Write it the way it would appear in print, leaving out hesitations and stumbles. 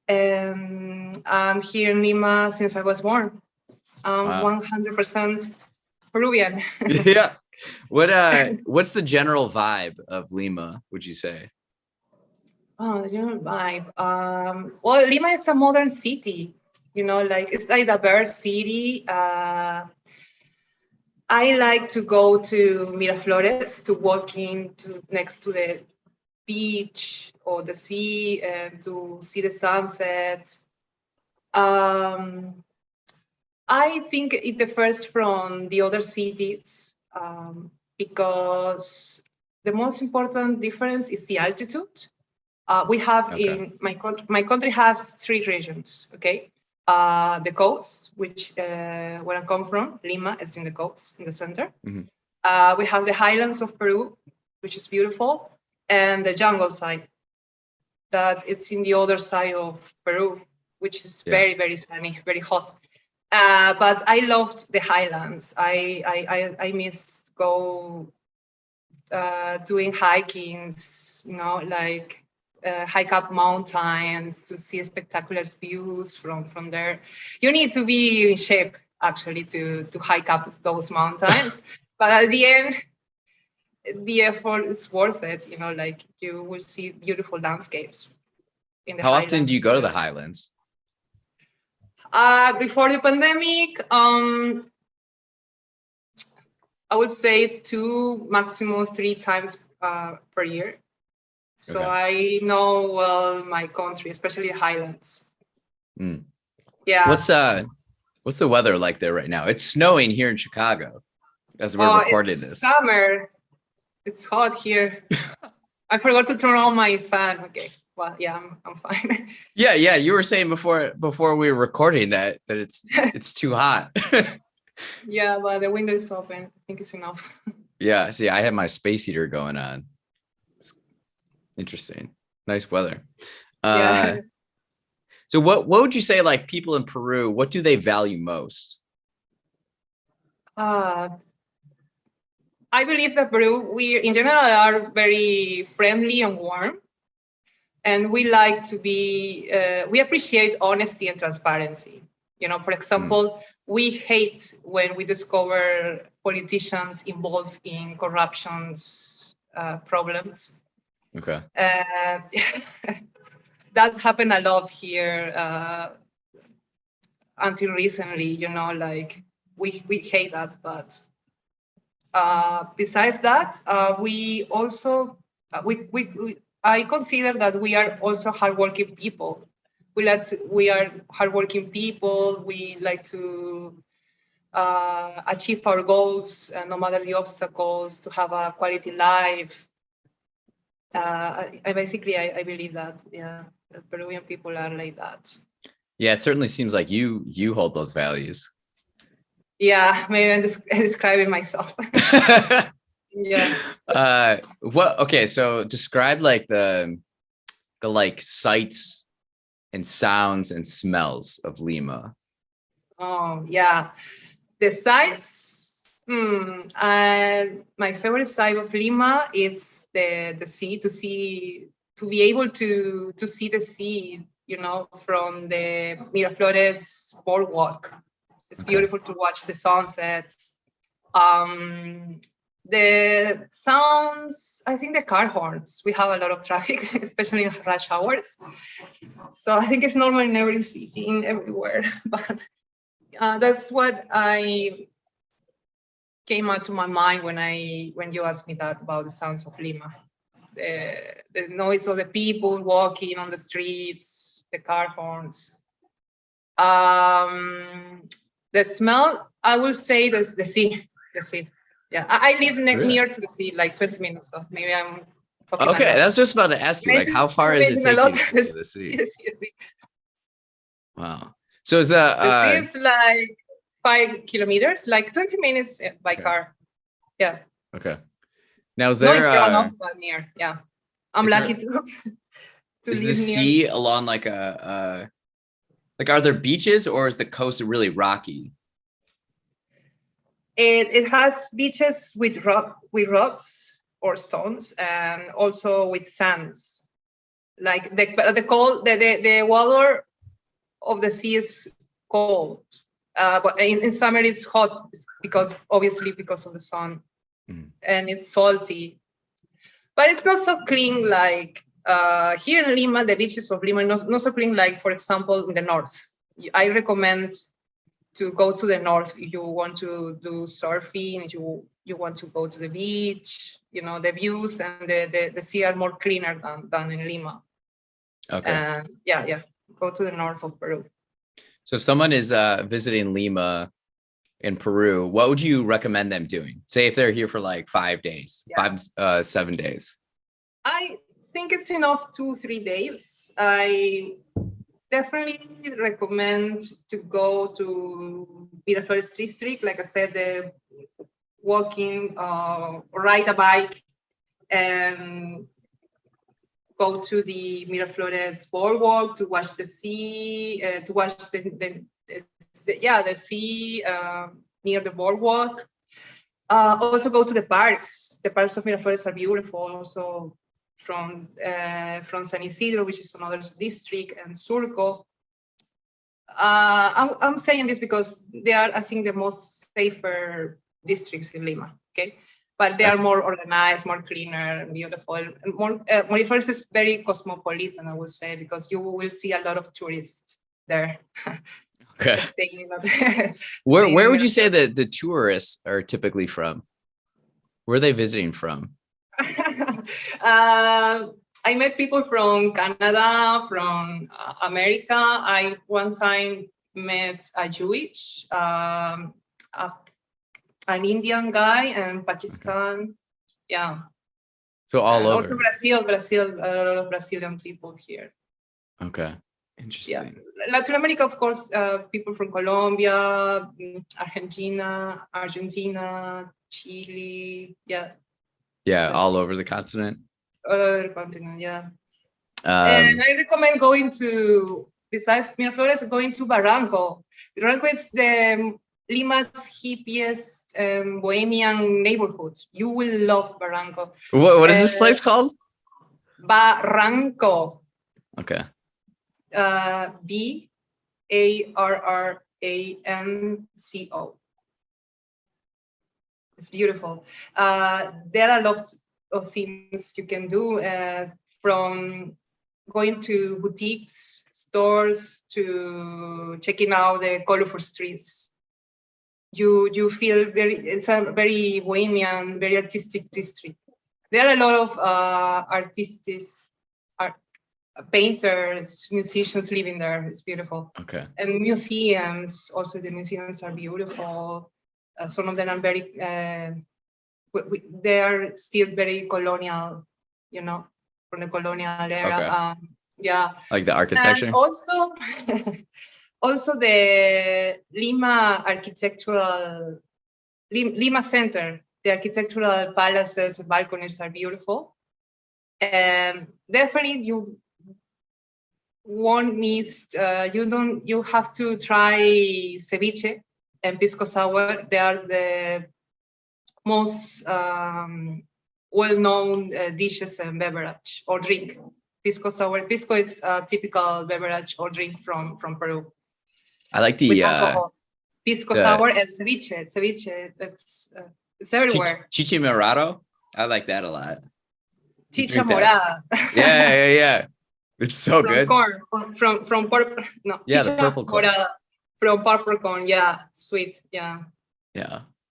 And I'm here in Lima since I was born. I'm Wow. 100% Peruvian. Yeah. What's the general vibe of Lima, would you say? Oh, the general vibe. Well, Lima is a modern city. Like it's like a diverse city. I like to go to Miraflores to walk next to the beach or the sea and to see the sunset. Um, I think it differs from the other cities because the most important difference is the altitude. We have Okay. in my country has three regions. Okay, the coast, which where I come from, Lima, is in the coast in the center. Hmm. We have the highlands of Peru, which is beautiful, and the jungle side that it's in the other side of Peru, which is Yeah. very, very sunny, very hot. But I loved the highlands. I miss go doing hikings, like hike up mountains to see spectacular views from there. You need to be in shape actually to hike up those mountains, but at the end, the effort is worth it. Like you will see beautiful landscapes in the How often do you highlands. go to the Highlands? Before the pandemic, I would say two, maximum three times per year. So Okay. I know well my country, especially the highlands. Mm. Yeah. What's the weather like there right now? It's snowing here in Chicago as we're recording It's this. summer. It's hot here. I forgot to turn on my fan. Okay. Well, yeah, I'm fine. Yeah, you were saying before we were recording that it's too hot. Yeah, but the window is open. I think it's enough. Yeah, see, I had my space heater going on. It's interesting. Nice weather. Yeah. So what would you say, like, people in Peru, what do they value most? Uh, I believe that Peru, we in general are very friendly and warm. And we like to be, we appreciate honesty and transparency. For Mm, example, we hate when we discover politicians involved in corruptions problems. okay. Uh, that happened a lot here until recently, like we hate that. But besides that, we also, I consider that we are also hardworking people. We are hardworking people. We like to achieve our goals, no matter the obstacles, to have a quality life. I believe that, yeah, the Peruvian people are like that. Yeah, it certainly seems like you hold those values. Yeah, maybe I'm describing myself. Yeah. Okay, so describe like the like sights and sounds and smells of Lima. Oh, yeah. The sites, my favorite site of Lima is the sea, to be able to see the sea, from the Miraflores boardwalk. It's Okay. beautiful to watch the sunsets. Um, the sounds, I think the car horns. We have a lot of traffic, especially in rush hours. So I think it's normal in every city, in everywhere. But that's what I came out to my mind when you asked me that about the sounds of Lima. The noise of the people walking on the streets, the car horns. The smell, I will say the sea. The sea. Yeah, I live Really? near to the sea, like 20 minutes. So maybe I'm talking a Okay, lot. that's just about to ask you, like, how far You does it mentioned a take you lot. to get to the sea? Yes, yes. Wow. So is the The sea is like 5 kilometers, like 20 minutes by okay. car. Yeah. Okay. Now is Not in there front of, but near. Yeah. I'm is lucky there to is the live near. sea along like a like, are there beaches, or is the coast really rocky? It has beaches with rocks or stones, and also with sands. Like the water of the sea is cold, but in summer it's hot because obviously because of the sun, and it's salty. But it's not so clean like here in Lima. The beaches of Lima not so clean like, for example, in the north. I recommend to go to the north if you want to do surfing, if you want to go to the beach. The views and the sea are more cleaner than in Lima. Okay. Yeah, go to the north of Peru. So if someone is visiting Lima in Peru, what would you recommend them doing? Say if they're here for like 5 days, 7 days. I think it's enough 2-3 days. I definitely recommend to go to Miraflores district. Like I said, the walking, ride a bike, and go to the Miraflores boardwalk to watch the sea, to watch the sea near the boardwalk. Also go to the parks. The parks of Miraflores are beautiful. Also from San Isidro, which is another district, and Surco. I'm saying this because they are, I think, the most safer districts in Lima. Okay. But they are more organized, more cleaner, and beautiful. And more, Miraflores is very cosmopolitan, I would say, because you will see a lot of tourists there. Okay. Where would you say that the tourists are typically from? Where are they visiting from? I met people from Canada, from America. I one time met a Jewish, an Indian guy, and Pakistan. Okay. Yeah. So all over. Also Brazil, a lot of Brazilian people here. Okay. Interesting. Yeah. Latin America, of course, people from Colombia, Argentina, Chile. Yeah. Yeah, all over the continent. All over the continent, yeah. And I recommend going to, besides Miraflores, going to Barranco. Barranco is Lima's hippiest bohemian neighborhood. You will love Barranco. What is this place called? Barranco. Okay. Barranco. It's beautiful. There are a lot of things you can do, from going to boutiques, stores, to checking out the colorful streets. You feel it's a very bohemian, very artistic district. There are a lot of painters, musicians living there. It's beautiful. Okay. And museums, also the museums are beautiful. Some of them are very, they are still very colonial, from the colonial era. Okay. Yeah. Like the architecture? And also the Lima Lima Center, the architectural palaces and balconies are beautiful. And definitely you won't miss, you have to try ceviche and pisco sour. They are the most well-known dishes and beverage or drink. Pisco sour. Pisco is a typical beverage or drink from Peru. I like the pisco sour and ceviche. Ceviche, it's everywhere. Chicha morado. I like that a lot. Chicha morada. Yeah. It's so good. Corn, from purple. No. Yeah, Chicha the purple corn. Morada, from purple corn. Yeah, sweet. Yeah. Yeah.